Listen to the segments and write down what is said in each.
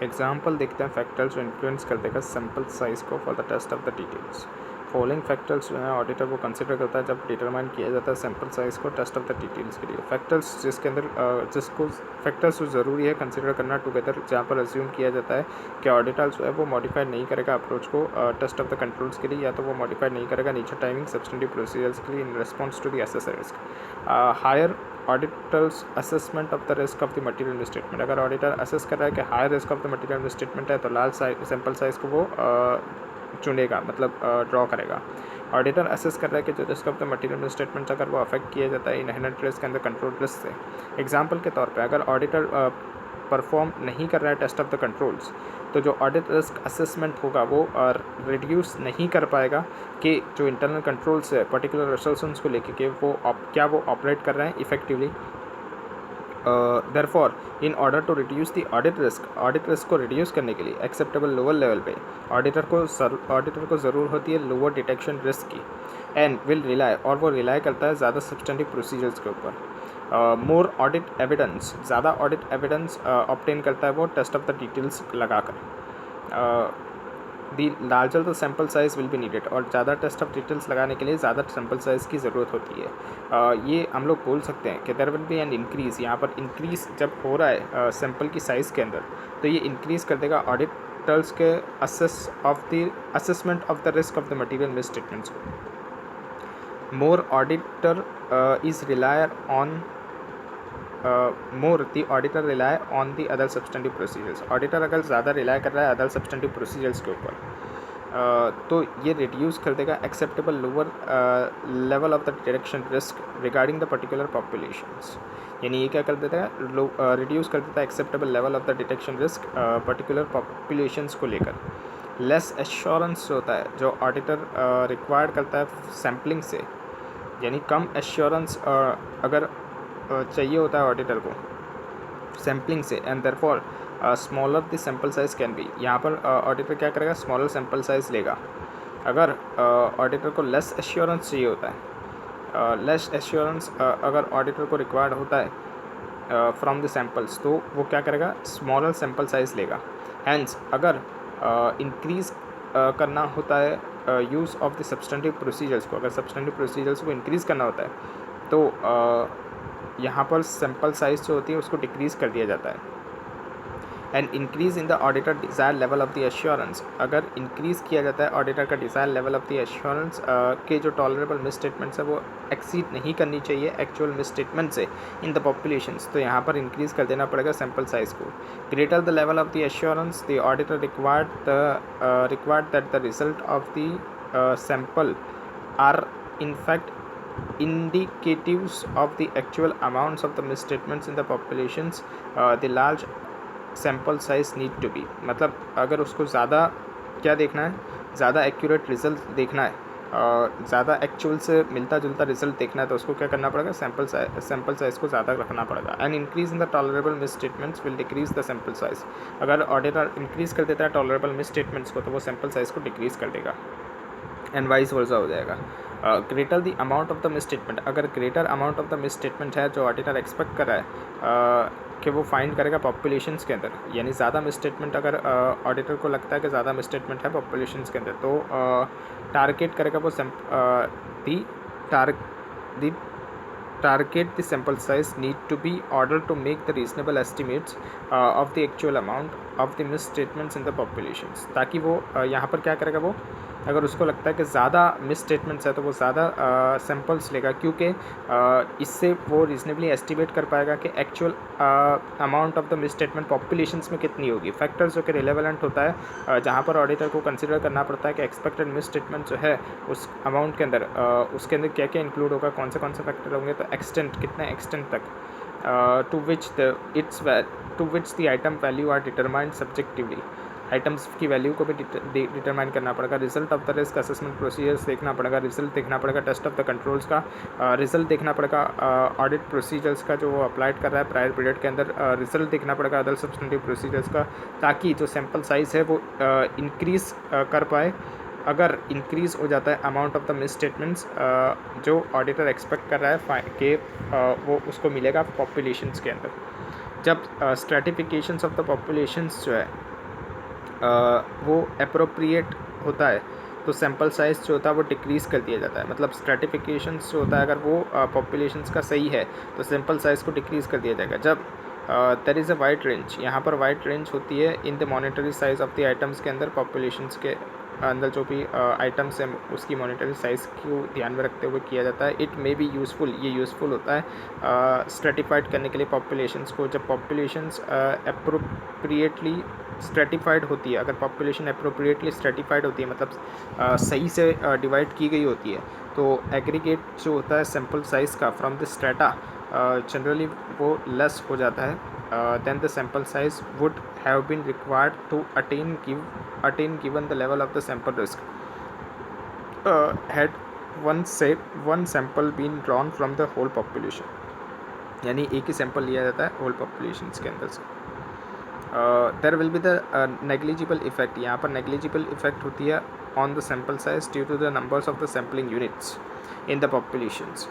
Example देखते हैं factors जो इन्फ्लुएंस कर देगा सैम्पल साइज़ को for the test of the details. Following factors जो है ऑडिटर को कंसिडर करता है जब डिटरमाइन किया जाता है सैम्पल साइज़ को टेस्ट ऑफ द डिटेल्स के लिए। फैक्टर्स जिसके अंदर जिसको फैक्टर्स जो ज़रूरी है कंसिडर करना टुगेदर, जहाँ पर अज्यूम किया जाता है कि ऑडिटर जो है वो मॉडिफाइड नहीं करेगा अप्रोच को टेस्ट ऑफ द कंट्रोल्स के लिए, या तो वो मॉडिफाइड नहीं करेगा नेचर टाइमिंग सब्सटेंटिव प्रोसीजर्स के लिए in response to the assessed risk. Higher auditor's assessment of the risk of the material misstatement. अगर ऑडिटर असेस कर रहा है कि higher risk of the material misstatement है तो लार्ज सैम्पल साइज़ को वो चुनेगा, मतलब ड्रॉ करेगा। ऑडिटर असेस कर रहा है कि जो risk of the material misstatement अगर वो अफेक्ट किया जाता है inherent risk and the control risk से। एग्जांपल के तौर पे अगर ऑडिटर परफॉर्म नहीं कर रहा है टेस्ट ऑफ द कंट्रोल्स, तो जो ऑडिट रिस्क असेसमेंट होगा वो रिड्यूस नहीं कर पाएगा कि जो इंटरनल कंट्रोल्स है पर्टिकुलर रिसोर्सेस को लेके कि वो क्या वो ऑपरेट कर रहे हैं effectively. Therefore in order to reduce the audit risk को रिड्यूस करने के लिए एक्सेप्टेबल लोअर लेवल पे ऑडिटर को ज़रूर होती है लोअर डिटेक्शन रिस्क की, एंड विल रिलाई, और वो रिलाई करता है ज़्यादा सब्सटेंटिव प्रोसीजर्स के ऊपर। मोर ऑडिट एविडेंस, ज़्यादा ऑडिट एविडेंस ऑब्टेन करता है वो टेस्ट ऑफ द डिटेल्स लगाकर। The larger the sample size will be needed, और ज़्यादा टेस्ट ऑफ डिटेल्स लगाने के लिए ज़्यादा सैम्पल साइज़ की ज़रूरत होती है। ये हम लोग बोल सकते हैं कि there will be an increase, यहाँ पर इंक्रीज़ जब हो रहा है सैम्पल की साइज़ के अंदर, तो ये इंक्रीज़ कर देगा ऑडिटर्स के assessment of the risk of the material misstatements को। More auditor is relier on more the auditor rely on the other substantive procedures. Auditor अगर ज़्यादा रिलाई कर रहा है अदर सब्सटेंटिव प्रोसीजर्स के ऊपर, तो ये रिड्यूस कर देगा acceptable lower level of the detection risk regarding the particular populations. यानी ये क्या कर देता है, रिड्यूस कर देता है acceptable level of the detection risk particular populations को लेकर। लेस एश्योरेंस होता है जो ऑडिटर रिक्वायर्ड करता है सैम्पलिंग से, यानी कम एश्योरेंस अगर चाहिए होता है ऑडिटर को सैम्पलिंग से, and therefore smaller the sample size can be. यहाँ पर ऑडिटर क्या करेगा, स्मॉलर सैम्पल साइज़ लेगा। अगर ऑडिटर को लेस एश्योरेंस चाहिए होता है, लेस एश्योरेंस अगर ऑडिटर को रिक्वायर्ड होता है फ्रॉम द सैम्पल्स, तो वो क्या करेगा, स्मॉलर सैम्पल साइज़ लेगा। हैंस अगर इंक्रीज़ करना होता है use of the substantive procedures को, अगर सब्सटेंटिव प्रोसीजर्स को इंक्रीज़ करना होता है तो यहाँ पर सैम्पल साइज़ जो होती है उसको डिक्रीज़ कर दिया जाता है। And increase in the auditor desire level of the assurance, अगर इंक्रीज़ किया जाता है ऑडिटर का desire level of the assurance के जो टॉलरेबल मिसस्टेटमेंट्स है वो एक्सीड नहीं करनी चाहिए एक्चुअल मिसस्टेटमेंट से इन द पॉपुलेशंस, तो यहाँ पर इंक्रीज़ कर देना पड़ेगा सैम्पल साइज़ को। Greater the level of the assurance the auditor required that the result of the sample are in fact indicatives of the actual amounts of the misstatements in the populations, the large sample size need to be। मतलब अगर उसको ज़्यादा क्या देखना है, ज़्यादा accurate result देखना है, ज़्यादा एक्चुअल से मिलता जुलता रिजल्ट देखना है, तो उसको क्या करना पड़ेगा, सैम्पल साइज़ को ज़्यादा रखना पड़ेगा। And increase in the tolerable miss statements will decrease the sample size. अगर ऑडिटर इंक्रीज़ कर देता है टॉलरेबल मिस स्टेटमेंट्स को, तो वो सैम्पल साइज़ को डिक्रीज़ कर देगा, एंड वाइस वर्सा हो जाएगा। Greater the amount of the misstatement, अगर greater amount of the misstatement है जो ऑडिटर एक्सपेक्ट कर रहा है कि वो फाइंड करेगा पॉपुलेशंस के अंदर, यानी ज़्यादा मिस स्टेटमेंट अगर ऑडिटर को लगता है कि ज़्यादा मिस स्टेटमेंट है पॉपुलेशंस के अंदर, तो टारगेट करेगा वो target the sample size need to be order to make the reasonable estimates of the actual amount of the misstatements in the populations, ताकि वो यहाँ पर क्या करेगा, वो अगर उसको लगता है कि ज़्यादा मिस स्टेटमेंट्स है तो वो ज़्यादा सैम्पल्स लेगा, क्योंकि इससे वो रीजनेबली एस्टिमेट कर पाएगा कि actual amount of the miss statement populations में कितनी होगी। फैक्टर्स जो कि रिलेवेंट होता है जहाँ पर ऑडिटर को कंसिडर करना पड़ता है कि एक्सपेक्टेड मिस स्टेटमेंट जो है उस अमाउंट के अंदर उसके अंदर क्या क्या इंक्लूड होगा, कौन से फैक्टर होंगे, तो एक्सटेंट, कितने एक्सटेंट तक, to which the item value are determined subjectively, items की वैल्यू को भी डिटरमाइन करना पड़ेगा। Result of the risk assessment procedures देखना पड़ेगा, रिजल्ट देखना पड़ेगा टेस्ट ऑफ द कंट्रोल्स का, रिजल्ट देखना पड़ेगा ऑडिट प्रोसीजर्स का जो वो अप्लाइड कर रहा है प्रायर पीरियड के अंदर, रिजल्ट देखना पड़ेगा अदर सब्सटेंटिव प्रोसीजर्स का, ताकि जो सैम्पल साइज़ है वो इंक्रीज़ कर पाए। अगर इंक्रीज़ हो जाता है amount of the miss statements जो ऑडिटर एक्सपेक्ट कर रहा है कि वो उसको मिलेगा पॉपुलेशंस के अंदर। जब स्ट्रेटिफिकेशंस ऑफ द पॉपुलेशंस जो है वो अप्रोप्रिएट होता है तो सैम्पल साइज़ जो होता है वो डिक्रीज़ कर दिया जाता है। मतलब स्ट्रेटिफिकेशन जो होता है अगर वो पॉपुलेशंस का सही है तो सैम्पल साइज़ को डिक्रीज़ कर दिया जाएगा। जब there is a wide range, यहाँ पर वाइड रेंज होती है in the monetary size of the items के अंदर, पॉपुलेशंस के अंदर जो भी आइटम्स हैं उसकी मॉनेटरी साइज़ को ध्यान में रखते हुए किया जाता है। इट मे बी यूज़फुल, ये यूज़फुल होता है स्ट्रेटिफाइड करने के लिए पॉपुलेशंस को। जब पॉपुलेशंस अप्रोप्रिएटली स्ट्रेटिफाइड होती है, अगर पॉपुलेशन अप्रोप्रिएटली स्ट्रेटिफाइड होती है मतलब सही से डिवाइड की गई होती है, तो एग्रीगेट जो होता है सैम्पल साइज़ का फ्रॉम द स्ट्रेटा जनरली वो लेस हो जाता है than the sample size would have been required to attain given the level of the sample risk had one sample been drawn from the whole population, यानी एक ही sample लिया जाता है whole populations के अंदर से। There will be the negligible effect, यहाँ पर नेग्लिजिबल इफेक्ट होती है on the sample size due to the numbers of the sampling units in the populations.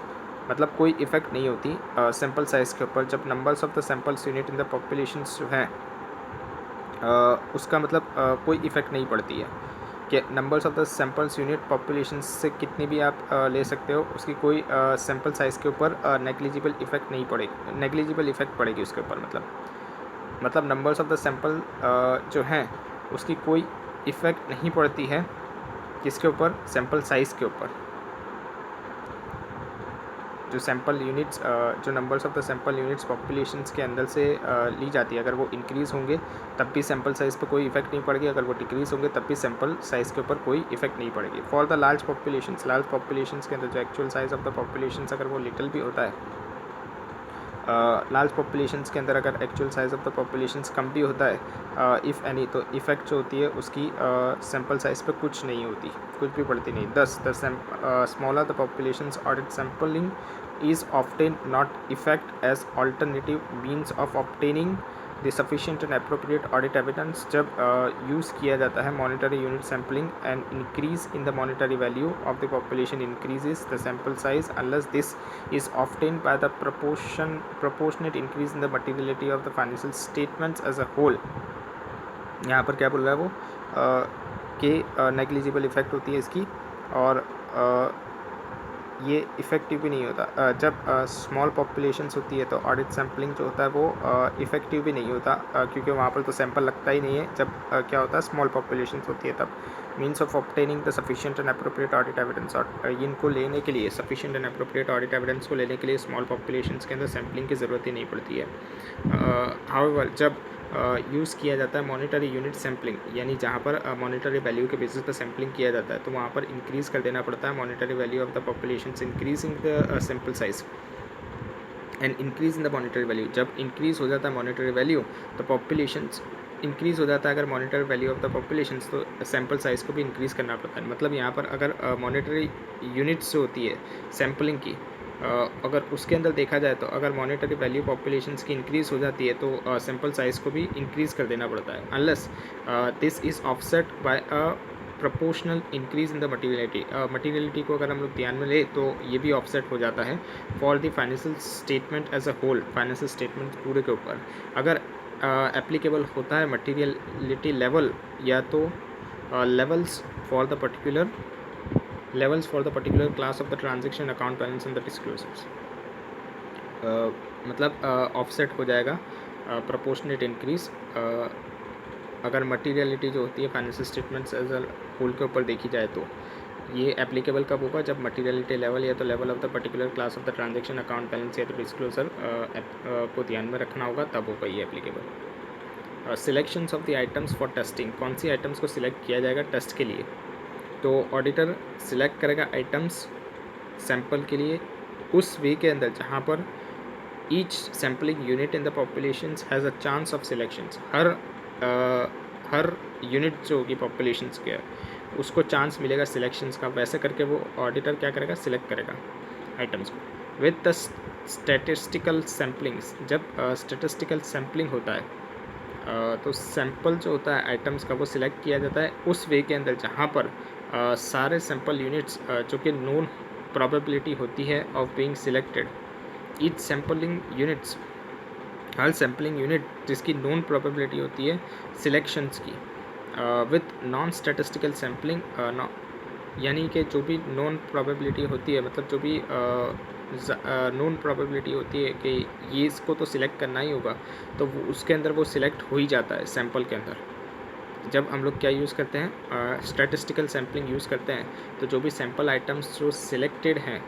मतलब कोई इफेक्ट नहीं होती सैम्पल साइज़ के ऊपर जब numbers of the samples unit in the populations जो हैं उसका मतलब कोई इफ़ेक्ट नहीं पड़ती है कि numbers of the samples unit population से कितनी भी आप ले सकते हो, उसकी कोई सैम्पल साइज़ के ऊपर नेग्लिजिबल इफेक्ट नहीं पड़ेगी, नेग्लिजिबल इफेक्ट पड़ेगी उसके ऊपर। मतलब नंबर्स ऑफ द सैम्पल जो हैं उसकी कोई इफ़ेक्ट नहीं पड़ती है किसके ऊपर, सैम्पल साइज़ के ऊपर। जो सैम्पल यूनिट्स जो numbers of the sample units populations के अंदर से ली जाती है, अगर वो इंक्रीज़ होंगे तब भी सैम्पल साइज़ पे कोई इफेक्ट नहीं पड़ेगी, अगर वो डिक्रीज़ होंगे तब भी सैम्पल साइज़ के ऊपर कोई इफेक्ट नहीं पड़ेगी। फॉर द लार्ज पॉपुलेशंस के अंदर जो actual size of the populations अगर वो लिटिल भी होता है, लार्ज पॉपुलेशंस के अंदर अगर actual size of the populations कम भी होता है इफ़ एनी, तो इफ़ेक्ट जो होती है उसकी सैम्पल साइज़ पे कुछ नहीं होती, कुछ भी पड़ती नहीं। दस the smaller the populations audit sampling is often not effect as alternative means of obtaining the sufficient and appropriate audit evidence। जब यूज़ किया जाता है monetary unit sampling and increase in the monetary value of the population increases the sample size unless this is obtained by the proportionate increase in the materiality of the financial statements as a whole। यहाँ पर क्या बोल रहा है वो कि negligible effect होती है इसकी, और ये इफ़ेक्टिव भी नहीं होता जब स्मॉल पॉपुलेशंस होती है, तो ऑडिट सैम्पलिंग जो होता है वो इफ़ेक्टिव भी नहीं होता क्योंकि वहाँ पर तो सैंपल लगता ही नहीं है। जब क्या होता है स्मॉल पॉपुलेशंस होती है तब means of obtaining the sufficient and appropriate audit evidence, और इनको लेने के लिए sufficient and appropriate audit evidence को लेने के लिए स्मॉल पॉपुलेशंस के अंदर सैम्पलिंग की ज़रूरत ही नहीं पड़ती है। हाउएवर जब यूज़ किया जाता है मॉनिटरी यूनिट सैम्पलिंग, यानी जहाँ पर मॉनिटरी वैल्यू के बेसिस पर सैम्पलिंग किया जाता है, तो वहाँ पर इंक्रीज़ कर देना पड़ता है monetary value of the population increasing the sample size and increase in the monetary value. जब इंक्रीज़ हो जाता है मॉनिटरी वैल्यू तो पॉपुलेशंस इंक्रीज़ हो जाता है, अगर monetary value of the populations तो सैम्पल साइज़ को भी इंक्रीज़ करना पड़ता है। मतलब यहाँ पर अगर मॉनिटरी यूनिट्स जो होती है सैम्पलिंग की, अगर उसके अंदर देखा जाए तो अगर मॉनेटरी वैल्यू पॉपुलेशंस की इंक्रीज़ हो जाती है तो सैम्पल साइज़ को भी इंक्रीज़ कर देना पड़ता है, unless this is offset by a proportional increase in the materiality. Materiality को अगर हम लोग ध्यान में ले तो ये भी ऑफसेट हो जाता है for the financial statement as a whole. Financial statement पूरे के ऊपर अगर एप्लीकेबल होता है मटीरियलिटी लेवल या तो levels for the particular class of the transaction account balance and the disclosures। मतलब ऑफसेट हो जाएगा प्रोपोर्शनेट इंक्रीज़ अगर मटीरियलिटी जो होती है financial statements as a whole के ऊपर देखी जाए तो ये एप्लीकेबल कब होगा, जब मटीरियलिटी लेवल या तो level of the particular class of the transaction account balance या तो डिस्क्लोजर को ध्यान में रखना होगा, तब होगा ये applicable. Selections of the items for testing, कौन सी आइटम्स को सिलेक्ट किया जाएगा टेस्ट के लिए, तो ऑडिटर सिलेक्ट करेगा आइटम्स सैंपल के लिए उस वे के अंदर जहाँ पर each sampling unit in the populations has a chance of selections. Her unit जो होगी पॉपुलेशंस के उसको चांस मिलेगा सिलेक्शंस का, वैसे करके वो ऑडिटर क्या करेगा, सिलेक्ट करेगा आइटम्स को। विद द स्टैटिस्टिकल सैम्पलिंग्स, जब स्टैटिस्टिकल सैम्पलिंग होता है तो सैंपल जो होता है आइटम्स का वो सिलेक्ट किया जाता है उस वे के अंदर जहाँ पर सारे सैंपल यूनिट्स जो कि नोन प्रोबेबिलिटी होती है of being selected. Each sampling units, her sampling unit जिसकी नोन प्रोबेबिलिटी होती है सिलेक्शंस की, विथ नॉन स्टैटिस्टिकल सैम्पलिंग, यानी कि जो भी नॉन प्रोबेबिलिटी होती है, मतलब जो भी नॉन प्रोबेबिलिटी होती है कि ये इसको तो सिलेक्ट करना ही होगा, तो वो उसके अंदर वो सिलेक्ट हो ही जाता है सैम्पल के अंदर। जब हम लोग क्या यूज़ करते हैं, स्टैटिस्टिकल सैम्पलिंग यूज़ करते हैं, तो जो भी सैम्पल आइटम्स जो सिलेक्टेड हैं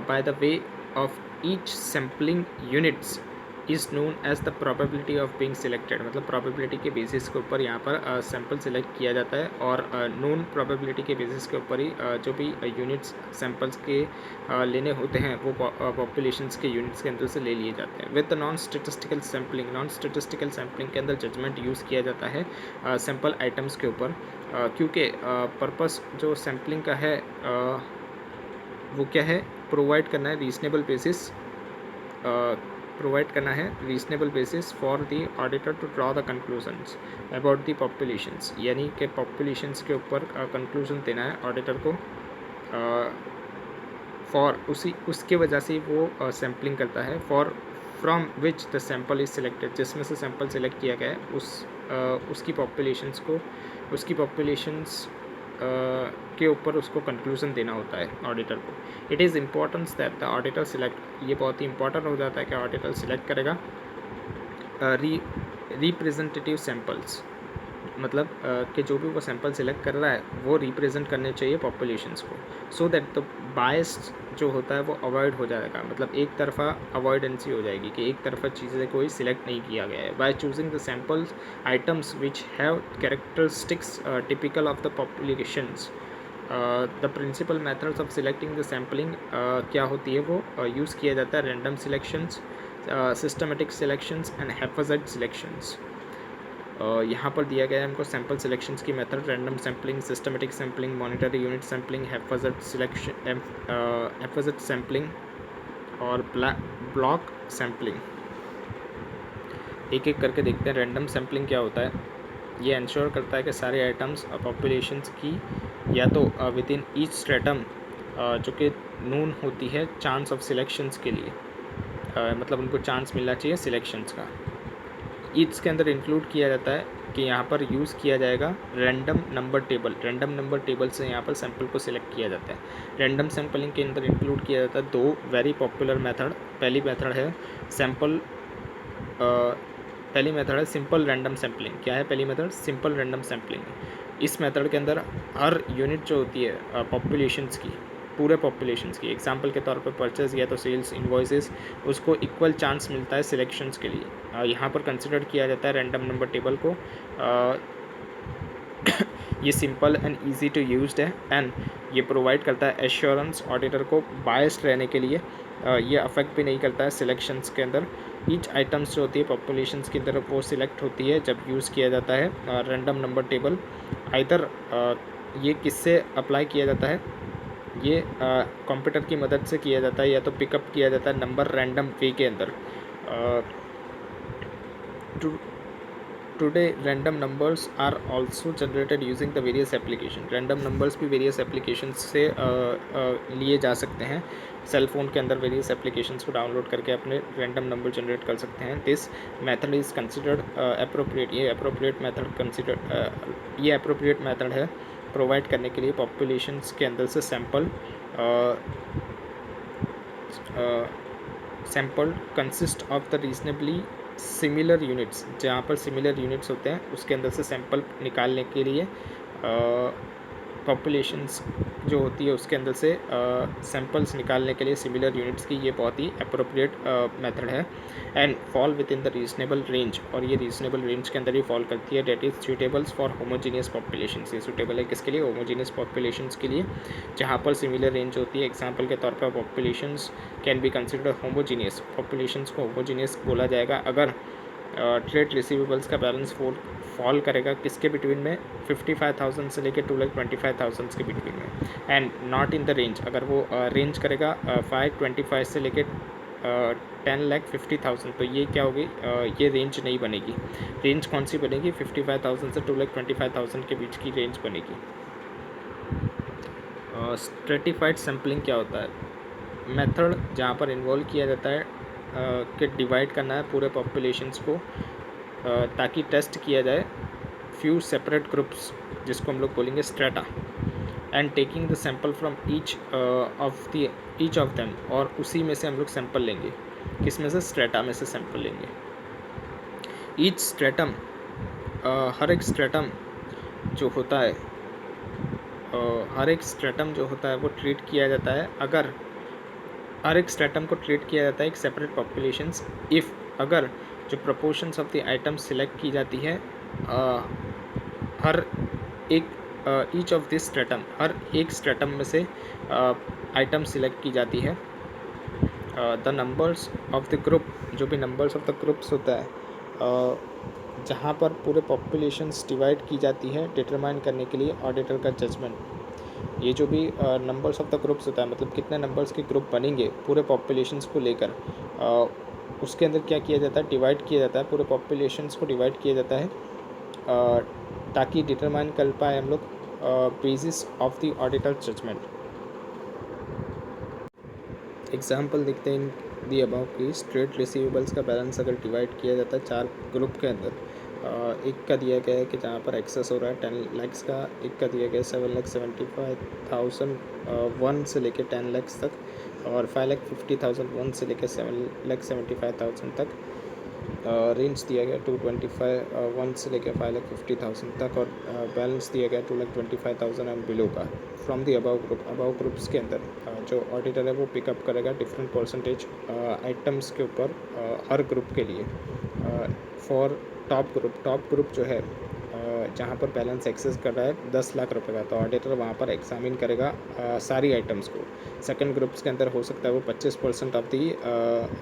by the way of each sampling units is known as the probability of being selected, मतलब प्रोबेबिलिटी के बेसिस के ऊपर यहाँ पर सैम्पल सिलेक्ट किया जाता है, और नॉन प्रोबेबिलिटी के बेसिस के ऊपर ही जो भी यूनिट्स सैम्पल्स के लेने होते हैं वो पॉपुलेशंस के यूनिट्स के अंदर से ले लिए जाते हैं। With the non statistical sampling, non statistical sampling के अंदर जजमेंट यूज़ किया जाता है सैम्पल आइटम्स के ऊपर, क्योंकि पर्पस जो सैम्पलिंग का है वो क्या है, प्रोवाइड करना है रीजनेबल बेसिस, प्रोवाइड करना है reasonable basis for the auditor to draw the conclusions about the populations, यानी कि पॉपुलेशंस के ऊपर कंक्लूजन देना है ऑडिटर को, फॉर उसके वजह से वो सैम्पलिंग करता है, for from which the sample is selected, जिसमें से सैम्पल सिलेक्ट किया गया है उसकी पॉपुलेशंस के ऊपर उसको कंक्लूजन देना होता है ऑडिटर को। It is importance that the auditor select, ये बहुत ही इंपॉर्टेंट हो जाता है कि ऑडिटर सिलेक्ट करेगा रिप्रेजेंटेटिव सैम्पल्स, मतलब कि जो भी वो सैंपल सिलेक्ट कर रहा है वो रिप्रेजेंट करने चाहिए पॉपुलेशंस को, सो दैट द बायस जो होता है वो अवॉइड हो जाएगा, मतलब एक तरफा अवॉइडेंसी हो जाएगी कि एक तरफा चीज़ें कोई सिलेक्ट नहीं किया गया है। By choosing the samples items which have characteristics typical of the populations, the principal methods of selecting the sampling क्या होती है वो यूज़ किया जाता है random selections, systematic selections and haphazard selections. यहाँ पर दिया गया है हमको सैम्पल सिलेक्शंस की method, random sampling, systematic sampling, monetary unit sampling, haphazard sampling और ब्लॉक सैम्पलिंग। एक एक करके देखते हैं। रैंडम सैम्पलिंग क्या होता है, ये इंश्योर करता है कि सारे आइटम्स पॉपुलेशंस की या तो विद इन ईच स्ट्रेटम जो कि नून होती है चांस ऑफ सिलेक्शंस के लिए, मतलब उनको चांस मिलना चाहिए सिलेक्शंस का। ईच के अंदर इंक्लूड किया जाता है कि यहाँ पर यूज़ किया जाएगा random number table, random number table से यहाँ पर सैंपल को सिलेक्ट किया जाता है। रैंडम सैम्पलिंग के अंदर इंक्लूड किया जाता है दो वेरी पॉपुलर मेथड। पहली मेथड है सिंपल रैंडम सैम्पलिंग। क्या है पहली मेथड? Simple random sampling. इस मेथड के अंदर हर यूनिट जो होती है पॉपुलेशंस की, पूरे पॉपुलेशंस की, एग्जांपल के तौर पर परचेज या तो सेल्स इन्वॉइसेस, उसको इक्वल चांस मिलता है सिलेक्शंस के लिए। यहाँ पर कंसिडर किया जाता है रैंडम नंबर टेबल को। ये simple and easy to used है एंड ये प्रोवाइड करता है एश्योरेंस ऑडिटर को बायस्ड रहने के लिए। ये अफेक्ट भी नहीं करता है सिलेक्शंस के अंदर। ईच आइटम्स जो होती है पॉपुलेशंस की तरफ वो सिलेक्ट होती है जब यूज़ किया जाता है रैंडम नंबर टेबल। आइदर ये किससे अप्लाई किया जाता है, ये कंप्यूटर की मदद से किया जाता है या तो पिकअप किया जाता है नंबर रैंडम वे के अंदर। Today random numbers are also generated using the various application. Random numbers भी वेरियस एप्लीकेशन से लिए जा सकते हैं। सेल फोन के अंदर वेरियस एप्लीकेशंस को डाउनलोड करके अपने रैंडम नंबर जनरेट कर सकते हैं। This method is considered appropriate. ये अप्रोप्रिएट मेथड है प्रोवाइड करने के लिए पॉपुलेशंस के अंदर से sample consist of the reasonably similar units. जहाँ पर सिमिलर यूनिट्स होते हैं उसके अंदर से सैंपल निकालने के लिए पॉपुलेशंस जो होती है उसके अंदर से सैंपल्स निकालने के लिए सिमिलर यूनिट्स की ये बहुत ही अप्रोप्रिएट मेथड है and fall with in the reasonable range. और ये रीजनेबल रेंज के अंदर ही फॉल करती है। That is suitables for homogeneous populations. ये सूटेबल है किसके लिए? होमोजीनियस पॉपुलेशंस के लिए, जहाँ पर सिमिलर रेंज होती है। एग्जाम्पल के तौर पर populations can be considered homogeneous. Populations को होमोजीनियस बोला जाएगा अगर ट्रेड रिसीवेबल्स का बैलेंस फॉल करेगा किसके बिटवीन में? 55,000 से लेकर 2,25,000 के बिटवीन में। And not in the range, अगर वो रेंज करेगा 525 से लेकर 10,50,000, तो ये क्या होगी? ये रेंज नहीं बनेगी। रेंज कौन सी बनेगी? 55,000 से 2,25,000 के बीच की रेंज बनेगी। स्ट्रेटिफाइड सैम्पलिंग क्या होता है? मेथड जहाँ पर इन्वॉल्व किया जाता है कि डिवाइड करना है पूरे पॉपुलेशंस को ताकि टेस्ट किया जाए few separate groups जिसको हम लोग बोलेंगे strata and taking the sample from each of them, और उसी में से हम लोग सैंपल लेंगे, किस में से, स्ट्रेटा में से सैंपल लेंगे. ईच स्ट्रेटम, हर एक स्ट्रेटम जो होता है, हर एक स्ट्रेटम जो होता है वो ट्रीट किया जाता है, अगर हर एक स्ट्रेटम को ट्रीट किया जाता है एक सेपरेट पॉपुलेशंस इफ़, अगर जो proportions of the item select की जाती है, हर एक ईच ऑफ दिस स्ट्रेटम, हर एक स्ट्रेटम में से आइटम सिलेक्ट की जाती है. The numbers of the group, जो भी नंबर्स ऑफ द ग्रुप्स होता है, जहाँ पर पूरे पॉपुलेशंस डिवाइड की जाती है डिटरमाइन करने के लिए ऑडिटर का जजमेंट. ये जो भी नंबर्स ऑफ द ग्रुप्स होता है, मतलब कितने नंबर्स के ग्रुप बनेंगे पूरे पॉपुलेशंस को लेकर, उसके अंदर क्या किया जाता है, डिवाइड किया जाता है, पूरे पॉपुलेशंस को डिवाइड किया जाता है, ताकि डिटरमाइन कर पाए हम लोग basis of the auditor judgement. Example देखते हैं in the above case. Trade receivables का बैलेंस अगर डिवाइड किया जाता है 4 ग्रुप के अंदर, एक का दिया गया है कि जहाँ पर एक्सेस हो रहा है 10 लाख का, एक का दिया गया है 7,75,001 से लेकर 10 लाख तक, और 5,50,001 से लेकर 7,75,000 तक. रेंज दिया गया 225,1 से लेकर 5,50,000 तक, और बैलेंस दिया गया 2,25,000 एंड बिलो का. फ्रॉम दी अबाउ ग्रुप्स के अंदर जो ऑडिटर है वो पिकअप करेगा डिफरेंट परसेंटेज आइटम्स के ऊपर हर ग्रुप के लिए. फॉर टॉप ग्रुप जो है, जहाँ पर बैलेंस एक्सेस कर रहा है 10 लाख रुपए का, तो ऑडिटर वहाँ पर एग्जामिन करेगा सारी आइटम्स को. सेकंड ग्रुप्स के अंदर हो सकता है वो 25% ऑफ दी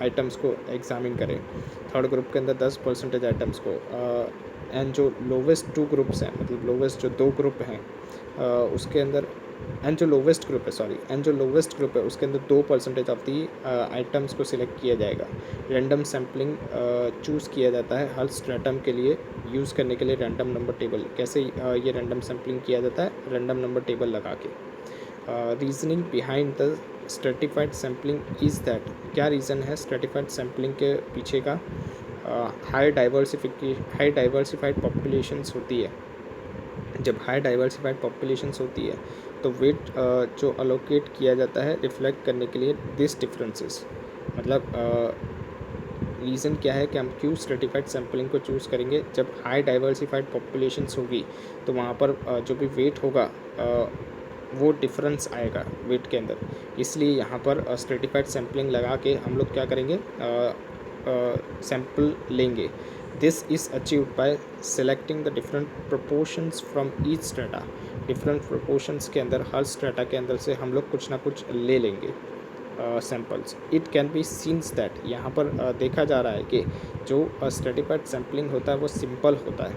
आइटम्स को एग्जामिन करे. थर्ड ग्रुप के अंदर 10% आइटम्स को. एंड जो लोवेस्ट 2 ग्रुप्स हैं, मतलब लोवेस्ट जो 2 ग्रुप हैं उसके अंदर, एंड जो लोवेस्ट ग्रुप है उसके अंदर 2% ऑफ दी आइटम्स को सिलेक्ट किया जाएगा. रैंडम सैम्पलिंग चूज़ किया जाता है हर स्ट्रेटम के लिए यूज़ करने के लिए. रैंडम नंबर टेबल, कैसे ये रैंडम सैम्पलिंग किया जाता है, रैंडम नंबर टेबल लगा के. Reasoning behind the stratified sampling is that, क्या रीज़न है स्ट्रेटिफाइड सैम्पलिंग के पीछे का? हाई डाइवर्सिफाइड पॉपुलेशंस होती है. जब हाई डाइवर्सिफाइड पॉपुलेशंस होती है तो वेट जो अलोकेट किया जाता है रिफ्लेक्ट करने के लिए दिस डिफरेंसेस. मतलब रीज़न क्या है कि हम क्यों स्ट्रेटिफाइड सैम्पलिंग को चूज़ करेंगे? जब हाई डाइवर्सिफाइड पॉपुलेशंस होगी तो वहाँ पर जो भी वेट होगा वो डिफरेंस आएगा वेट के अंदर. इसलिए यहाँ पर स्ट्रेटिफाइड सैम्पलिंग लगा के हम लोग क्या करेंगे, सैम्पल लेंगे. This is achieved by selecting the different proportions from each strata. Different proportions के अंदर, हर स्ट्रेटा के अंदर से हम लोग कुछ ना कुछ ले लेंगे samples. It can be scenes that, यहाँ पर देखा जा रहा है कि जो स्ट्रेटिफाइड सैम्पलिंग होता है वो सिंपल होता है.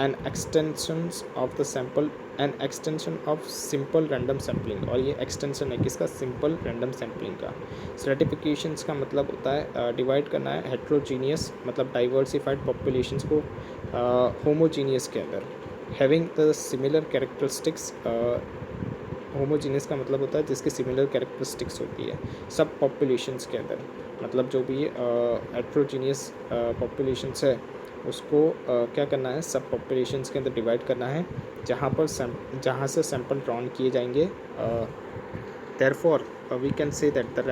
An extension of simple random sampling, और ये एक्सटेंशन है किसका? सिंपल रैंडम सैम्पलिंग का. स्ट्रेटिफिकेशंस का मतलब होता है डिवाइड करना है हेट्रोजीनियस, मतलब डाइवर्सिफाइड पॉपुलेशंस को होमोजीनियस के अंदर. Having the similar characteristics, homogeneous का मतलब होता है जिसकी सिमिलर कैरेक्टरिस्टिक्स होती है सब पॉपुलेशंस के अंदर. मतलब जो भी हेट्रोजीनियस पॉपुलेशंस है उसको क्या करना है, सब पॉपुलेशंस के अंदर डिवाइड करना है जहाँ से सैंपल ड्रॉन किए जाएंगे. Therefore we can say that the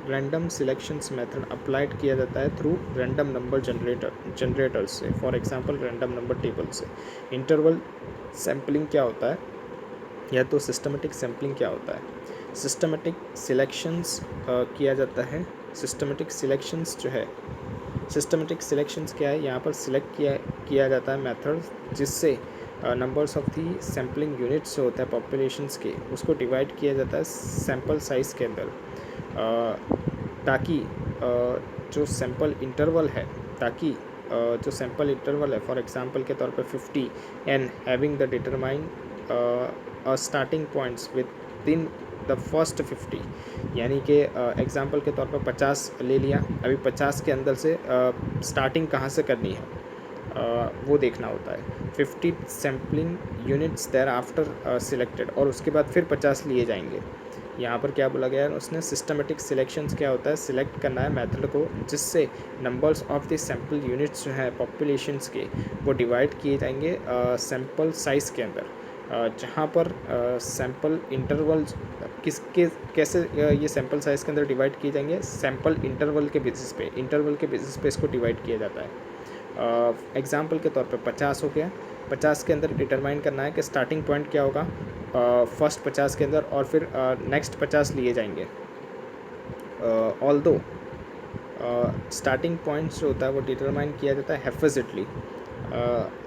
random selections method applied किया जाता है थ्रू रैंडम नंबर जनरेटर्स से. For example random number table से. इंटरवल सैम्पलिंग क्या होता है, या तो सिस्टमेटिक सैम्पलिंग क्या होता है? सिस्टमेटिक सिलेक्शंस किया जाता है. सिस्टमेटिक सिलेक्शंस जो है, सिस्टमेटिक सिलेक्शंस क्या है, यहाँ पर सिलेक्ट किया जाता है मेथड जिससे numbers of the sampling units जो होता है पॉपुलेशंस के, उसको डिवाइड किया जाता है सैम्पल साइज़ के अंदर, ताकि जो सैम्पल इंटरवल है, फॉर एग्जांपल के तौर पे 50 and having the determine starting points with in the first 50, यानी कि एग्जांपल के तौर पर 50 ले लिया, अभी 50 के अंदर से स्टार्टिंग कहाँ से करनी है वो देखना होता है. 50 sampling units thereafter selected, और उसके बाद फिर 50 लिए जाएंगे. यहाँ पर क्या बोला गया है उसने, सिस्टमेटिक सिलेक्शंस क्या होता है, सिलेक्ट करना है मेथड को जिससे numbers of the sample units जो हैं पॉपुलेशंस के वो डिवाइड किए जाएंगे सैम्पल साइज़ के अंदर, जहाँ पर सैम्पल इंटरवल्स किसके कैसे ये सैम्पल साइज़ के अंदर डिवाइड किए जाएंगे, सैम्पल इंटरवल के बेसिस पे, इंटरवल के बेसिस पे इसको डिवाइड किया जाता है। एग्जांपल के तौर पे 50 हो गया, 50 के अंदर डिटरमाइन करना है कि स्टार्टिंग पॉइंट क्या होगा फर्स्ट 50 के अंदर, और फिर नेक्स्ट 50 लिए जाएंगे। ऑल्दो स्टार्टिंग पॉइंट्स जो होता है वो डिटरमाइन किया जाता है haphazardly,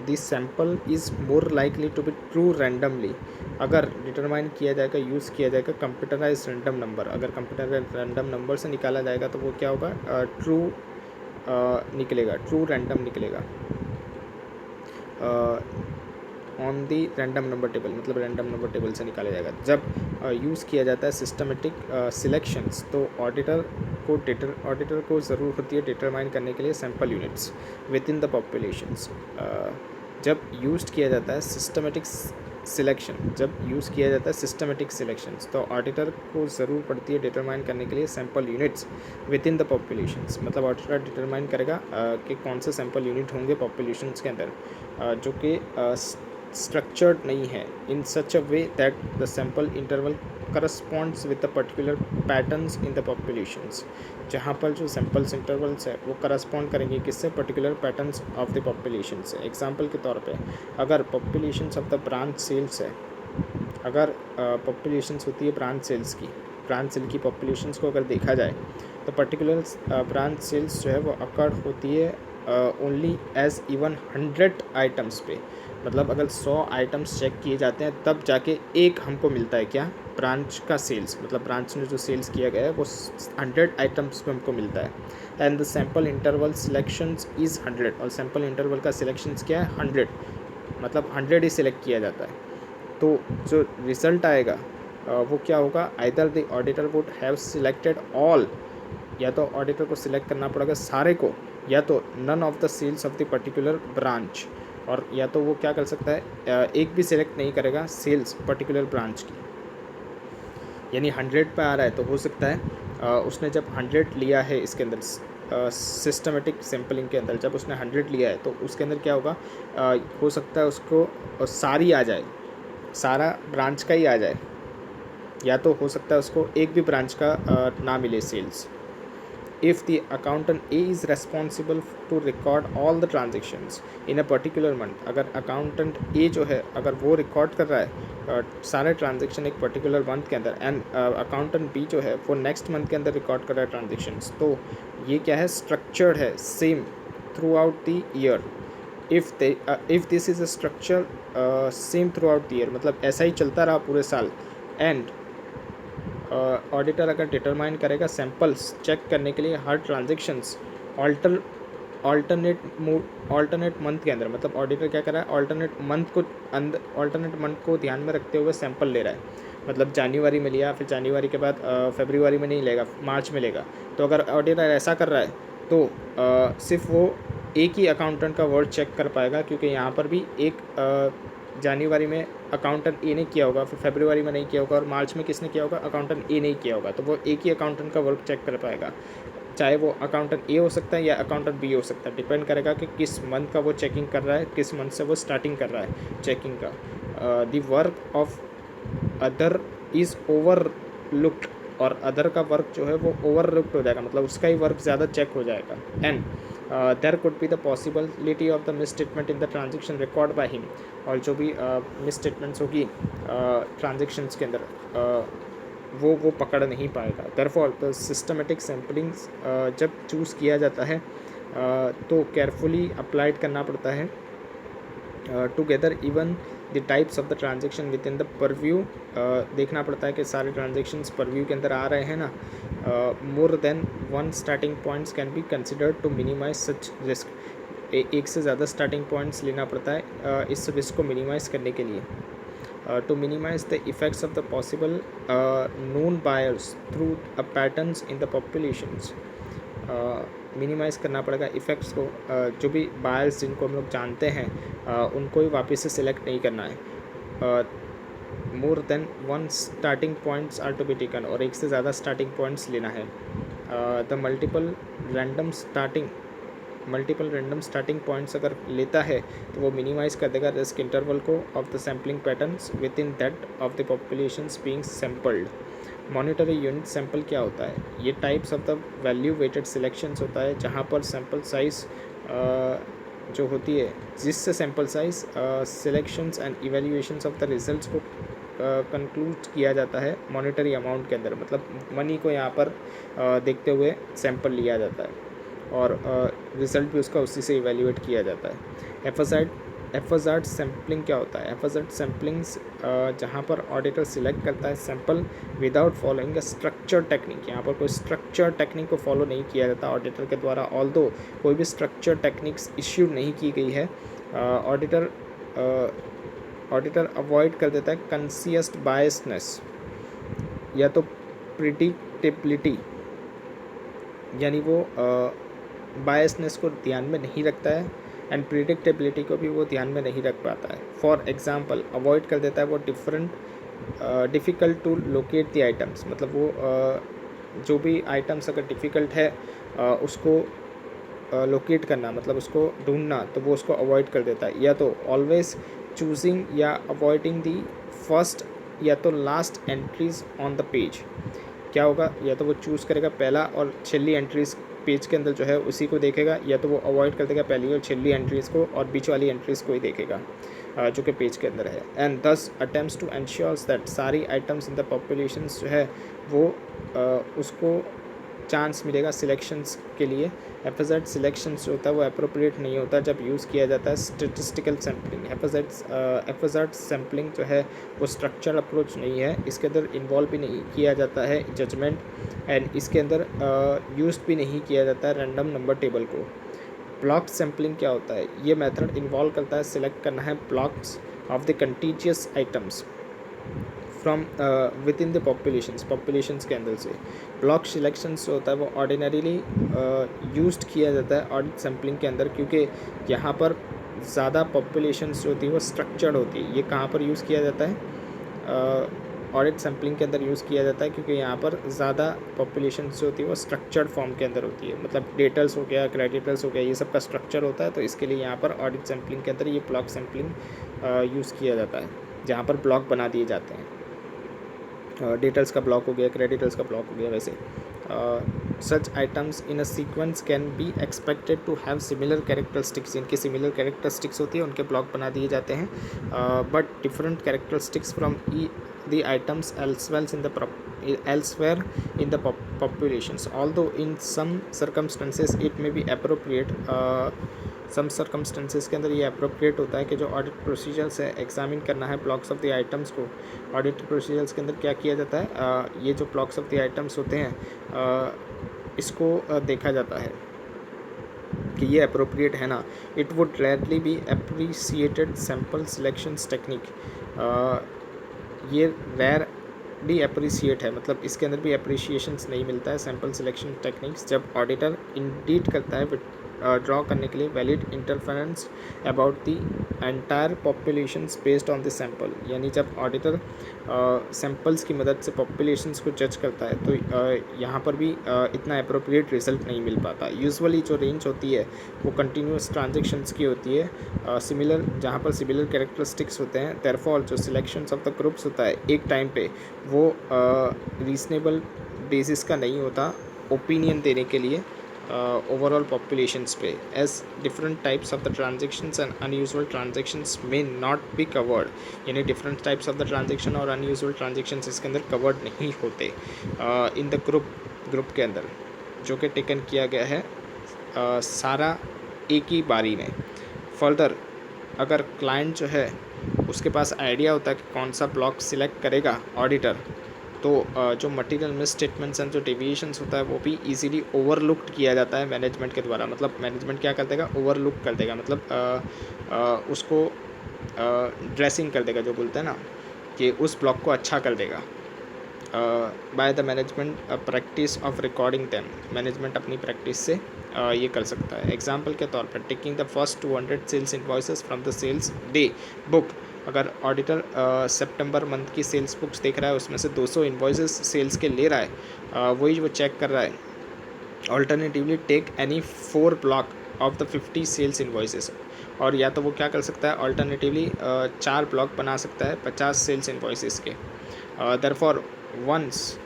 this sample is more likely to be true randomly, अगर डिटरमाइन किया जाएगा, यूज़ किया जाएगा कंप्यूटराइज रैंडम नंबर, अगर कंप्यूटराइज रैंडम नंबर से निकाला जाएगा तो वो क्या होगा, ट्रू निकलेगा, ट्रू रैंडम निकलेगा on the random number table, मतलब रैंडम नंबर टेबल से निकाला जाएगा। जब यूज़ किया जाता है सिस्टमेटिक सिलेक्शंस तो ऑडिटर को ज़रूरत होती है डिटरमाइन करने के लिए sample units with in the populations. जब यूज़ किया जाता है सिस्टमेटिक सिलेक्शन, जब यूज़ किया जाता है सिस्टमेटिक सिलेक्शंस तो ऑडिटर को ज़रूर पड़ती है डिटरमाइन करने के लिए sample units with in the populations, मतलब ऑडिटर डिटरमाइन करेगा कि कौन से सैम्पल यूनिट होंगे पॉपुलेशंस के अंदर जो कि structured नहीं है in such a way that the sample interval corresponds with the particular patterns in the populations, जहाँ पर जो samples intervals है वो correspond करेंगे किससे, particular patterns of the population से। example के तौर पे अगर populations of the branch cells है, अगर populations होती है branch cells की, branch cell की populations को अगर देखा जाए तो particular branch cells जो है वो occur होती है ओनली एज इवन 100 आइटम्स पे, मतलब अगर 100 आइटम्स चेक किए जाते हैं तब जाके एक हमको मिलता है क्या, ब्रांच का सेल्स, मतलब ब्रांच में जो सेल्स किया गया है वो 100 आइटम्स पे हमको मिलता है। And the sample interval selections is 100, और सैम्पल इंटरवल का सिलेक्शंस क्या है 100, मतलब 100 ही सिलेक्ट किया जाता है। तो जो रिज़ल्ट आएगा वो क्या होगा, either the auditor would have selected all, या तो ऑडिटर को सिलेक्ट करना पड़ेगा सारे को, या तो none of the sales of the particular branch, और या तो वो क्या कर सकता है एक भी सिलेक्ट नहीं करेगा सेल्स पर्टिकुलर ब्रांच की, यानी 100 पे आ रहा है तो हो सकता है उसने जब 100 लिया है इसके अंदर सिस्टमेटिक सैम्पलिंग के अंदर, जब उसने 100 लिया है तो उसके अंदर क्या होगा, हो सकता है उसको सारी आ जाए, सारा ब्रांच का ही आ जाए, या तो हो सकता है उसको एक भी ब्रांच का ना मिले sales. If the accountant A is responsible to record all the transactions in a particular month, अगर accountant A जो है अगर वो रिकॉर्ड कर रहा है सारे ट्रांजेक्शन एक पर्टिकुलर मंथ के अंदर, एंड अकाउंटेंट B जो है वो नेक्स्ट मंथ के अंदर रिकॉर्ड कर रहा है ट्रांजेक्शन्स, तो ये क्या है, स्ट्रक्चर्ड है same through out the year. If this is a structure same through out the year, मतलब ऐसा ही चलता रहा पूरे साल, एंड ऑडिटर अगर डिटरमाइन करेगा सैम्पल्स चेक करने के लिए हर ट्रांजेक्शन्स ऑल्टरनेट मंथ के अंदर, मतलब ऑडिटर क्या कर रहा है, ऑल्टरनेट मंथ को ध्यान में रखते हुए सैंपल ले रहा है, मतलब जनवरी में लिया, फिर जनवरी के बाद फरवरी में नहीं लेगा, मार्च में लेगा। तो अगर ऑडिटर ऐसा कर रहा है तो सिर्फ वो एक ही अकाउंटेंट का वर्ड चेक कर पाएगा, क्योंकि यहाँ पर भी एक जनवरी में अकाउंटेंट ए ने किया होगा, फिर फरवरी में नहीं किया होगा, और मार्च में किसने किया होगा, अकाउंटेंट ए नहीं किया होगा, तो वो एक ही अकाउंटेंट का वर्क चेक कर पाएगा, चाहे वो अकाउंटेंट ए हो सकता है या अकाउंटेंट बी हो सकता है, डिपेंड करेगा कि किस मंथ का वो चेकिंग कर रहा है, किस मंथ से वो स्टार्टिंग कर रहा है चेकिंग का। The work of other is overlooked, और अदर का वर्क जो है वो ओवरलुक्ड हो जाएगा, मतलब उसका ही वर्क ज़्यादा चेक हो जाएगा। And there could be the possibility of the misstatement in the transaction record by him, और जो भी मिस स्टेटमेंट्स होगी ट्रांजेक्शन्स के अंदर वो पकड़ नहीं पाएगा। देयरफॉर द सिस्टमेटिक सैम्पलिंग जब चूज़ किया जाता है तो केयरफुली अप्लाइड करना पड़ता है together even the types of the transaction with in the purview, देखना पड़ता है कि सारे ट्रांजेक्शन्स परव्यू के अंदर आ रहे हैं ना। More than one starting points can be considered to minimise such risk, एक से ज़्यादा स्टार्टिंग पॉइंट्स लेना पड़ता है इस रिस्क को मिनिमाइज़ करने के लिए। To minimize the effects of the possible known bias through patterns in the populations, minimise करना पड़ेगा इफ़ेक्ट्स को, जो भी बायर्स जिनको हम लोग जानते हैं उनको ही वापस से सिलेक्ट नहीं करना है। More than one starting points are to be taken, और एक से ज़्यादा स्टार्टिंग पॉइंट्स लेना है। The multiple random starting points अगर लेता है तो वो मिनिमाइज़ कर देगा रिस्क इंटरवल को of the sampling patterns within that of the populations being sampled. Monetary unit sample क्या होता है? ये types of the value weighted selections होता है जहाँ पर सैंपल साइज़ जो होती है, जिससे sample size selections and evaluations of the results को कंक्लूड किया जाता है मॉनिटरी अमाउंट के अंदर। मतलब मनी को यहाँ पर देखते हुए सैंपल लिया जाता है और रिज़ल्ट भी उसका उसी से इवेल्यूएट किया जाता है। एफएज़ेड सैम्पलिंग क्या होता है? एफएज़ेड सैम्पलिंग्स जहाँ पर ऑडिटर सिलेक्ट करता है sample without following a structure technique. यहाँ पर कोई स्ट्रक्चर टेक्निक को फॉलो नहीं किया जाता ऑडिटर के द्वारा, ऑल्दो कोई भी स्ट्रक्चर टेक्निक्स इश्यू नहीं की गई है। ऑडिटर अवॉइड कर देता है कंसियस्ट बायसनेस या तो प्रिडिक्टेबिलिटी, यानी वो बायसनेस को ध्यान में नहीं रखता है एंड प्रिडिक्टेबिलिटी को भी वो ध्यान में नहीं रख पाता है। फॉर एग्जांपल अवॉइड कर देता है वो difficult to locate the items. मतलब वो जो भी आइटम्स अगर डिफ़िकल्ट है उसको लोकेट करना, मतलब उसको ढूंढना, तो वो उसको अवॉइड कर देता है। या तो ऑलवेज चूजिंग या अवॉइडिंग दी फर्स्ट या तो last entries on the page. क्या होगा? या तो वो चूज़ करेगा पहला और छिल्ली एंट्रीज पेज के अंदर जो है उसी को देखेगा, या तो वो अवॉइड कर देगा पहली और छिल्ली एंट्रीज़ को और बीच वाली एंट्रीज़ को ही देखेगा जो कि पेज के अंदर है। एंड दस अटेम्प्ट्स टू एंश्योर्स दैट सारी आइटम्स इन द पॉपुलेशंस जो है वो उसको चांस मिलेगा सिलेक्शंस के लिए। एफएज़ेड सिलेक्शंस जो होता है वो अप्रोप्रिएट नहीं होता जब यूज़ किया जाता है स्टेटिस्टिकल सैम्पलिंग। एफएज़ेड सैम्पलिंग जो है वो स्ट्रक्चरल अप्रोच नहीं है, इसके अंदर इन्वॉल्व भी नहीं किया जाता है जजमेंट, एंड इसके अंदर यूज़ भी नहीं किया जाता है रैंडम नंबर टेबल को। ब्लॉक सैम्पलिंग क्या होता है? ये मेथड इन्वॉल्व करता है सिलेक्ट करना है blocks of the contiguous items from with in the populations के अंदर से। ब्लॉक सिलेक्शंस जो होता है वो ऑर्डिनरीली यूज्ड किया जाता है ऑडिट सैम्पलिंग के अंदर, क्योंकि यहाँ पर ज़्यादा पॉपुलेशंस जो होती है वो स्ट्रक्चर्ड होती है। ये कहाँ पर यूज़ किया जाता है? ऑडिट सैम्पलिंग के अंदर यूज़ किया जाता है, क्योंकि यहाँ पर ज़्यादा पॉपुलेशंस जो होती है वो स्ट्रक्चर्ड फॉर्म के अंदर होती है। मतलब डेटल्स हो गया, क्रेडिटल्स हो गया, ये सब का स्ट्रक्चर होता है, तो इसके लिए यहाँ पर ऑडिट सैम्पलिंग के अंदर ये ब्लॉक सैम्पलिंग यूज़ किया जाता है, जहाँ पर ब्लॉक बना दिए जाते हैं। डेटल्स का ब्लॉक हो गया, क्रेडिटल्स का ब्लॉक हो गया। वैसे such items in a sequence can be expected to have similar characteristics. जिनके सिमिलर कैरेक्टरिस्टिक्स होती है उनके ब्लॉक बना दिए जाते हैं, but different characteristics from the items elsewhere in the populations, although in some circumstances it may be appropriate। Some circumstances के अंदर ये अप्रोप्रिएट होता है कि जो ऑडिट प्रोसीजर्स है एग्जामिन करना है ब्लॉक्स ऑफ द आइटम्स को। ऑडिट प्रोसीजर्स के अंदर क्या किया जाता है? ये जो ब्लॉक्स ऑफ द आइटम्स होते हैं इसको देखा जाता है कि ये अप्रोप्रिएट है ना। It would rarely be appreciated sample selections technique. ये रेयरली अप्रिसिएट है, मतलब इसके अंदर भी अप्रिसिएशंस नहीं मिलता है सैम्पल सिलेक्शन टेक्निक्स जब ऑडिटर इंडीड करता है ड्रॉ करने के लिए valid interference about the entire populations based on the sample. यानी जब ऑडिटर सैम्पल्स की मदद से पॉपुलेशंस को जज करता है तो यहाँ पर भी इतना अप्रोप्रिएट रिजल्ट नहीं मिल पाता। यूजुअली जो रेंज होती है वो कंटिन्यूस ट्रांजेक्शन्स की होती है, सिमिलर जहाँ पर सिमिलर कैरेक्टरिस्टिक्स होते हैं। देयरफॉर जो सिलेक्शंस ऑफ द ग्रुप्स होता है एक टाइम पे वो रीजनेबल बेसिस का नहीं होता ओपिनियन देने के लिए ओवरऑल पॉपुलेशंस पे, as different types of the transactions and unusual transactions may not be covered. यानी different types of the transaction और अनयूजुअल ट्रांजेक्शन्स इसके अंदर कवर्ड नहीं होते इन द ग्रुप के अंदर, जो कि टेकन किया गया है सारा एक ही बारी में। फर्दर अगर क्लाइंट जो है उसके पास आइडिया होता है कि कौन सा ब्लॉक सिलेक्ट करेगा ऑडिटर, तो जो मटेरियल मिस स्टेटमेंट्स एंड जो डेविएशंस होता है वो भी इजीली ओवरलुक्ड किया जाता है मैनेजमेंट के द्वारा। मतलब मैनेजमेंट क्या कर देगा? ओवरलुक कर देगा, मतलब उसको ड्रेसिंग कर देगा, जो बोलते हैं ना कि उस ब्लॉक को अच्छा कर देगा। By the management practice of recording them, management अपनी प्रैक्टिस से ये कर सकता है। एग्जाम्पल के तौर पर taking the first 200 sales invoices from the sales day book, अगर ऑडिटर सितंबर मंथ की सेल्स बुक्स देख रहा है, उसमें से 200 इन्वॉइसेस सेल्स के ले रहा है, वही वो चेक कर रहा है। Alternatively take any 4 block of the 50 sales invoices, और या तो वो क्या कर सकता है, ऑल्टरनेटिवली 4 ब्लॉक बना सकता है 50 सेल्स इन्वॉइसेस के। Therefore once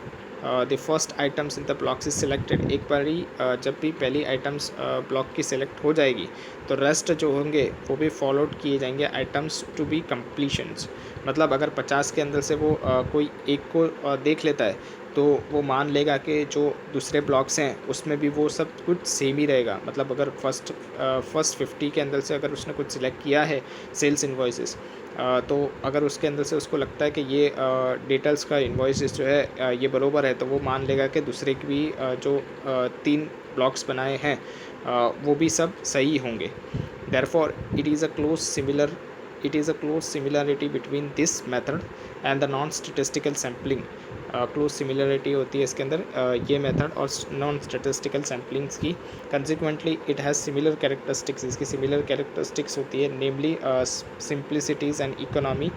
the first items in the blocks is selected, एक बार ही जब भी पहली आइटम्स ब्लॉक की सिलेक्ट हो जाएगी तो रेस्ट जो होंगे वो भी फॉलोड किए जाएंगे आइटम्स टू बी कंप्लीशंस। मतलब अगर 50 के अंदर से वो कोई एक को देख लेता है तो वो मान लेगा कि जो दूसरे ब्लॉक्स हैं उसमें भी वो सब कुछ सेम ही रहेगा। मतलब अगर फर्स्ट 50 के अंदर से अगर उसने कुछ सिलेक्ट किया है सेल्स इन्वॉइसेस, तो अगर उसके अंदर से उसको लगता है कि ये डिटेल्स का इन्वॉइसेस जो है ये बरोबर है, तो वो मान लेगा कि दूसरे की भी जो 3 ब्लॉक्स बनाए हैं वो भी सब सही होंगे। Therefore it is a close similarity between this method and the non statistical sampling। Close similarity होती है इसके अंदर ये मेथड और नॉन स्टेटिस्टिकल सैम्पलिंग्स की। Consequently it has similar characteristics, इसकी सिमिलर कैरेक्टरिस्टिक्स होती है, नेमली सिंप्लिसिटीज़ एंड इकोनॉमी।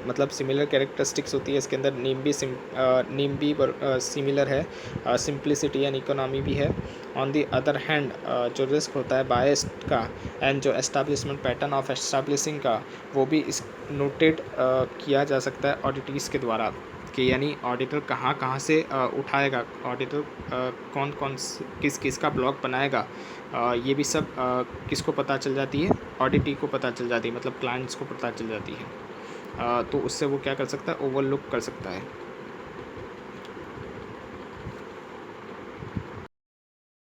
मतलब सिमिलर कैरेक्टरिस्टिक्स होती है इसके अंदर, नेम भी सिमिलर है, सिंप्लिसिटी एंड इकोनॉमी भी है। ऑन द अदर हैंड जो रिस्क होता है बायस्ड का एंड जो एस्टाब्लिशमेंट पैटर्न ऑफ एस्टाब्लिशिंग का, वो भी इस नोटेड किया जा सकता है ऑडिटर्स के द्वारा, कि यानी ऑडिटर कहाँ कहाँ से उठाएगा, ऑडिटर कौन कौन किस का ब्लॉक बनाएगा, ये भी सब किसको पता चल जाती है, ऑडिटी को पता चल जाती है, मतलब क्लाइंट्स को पता चल जाती है। तो उससे वो क्या कर सकता है, ओवरलुक कर सकता है।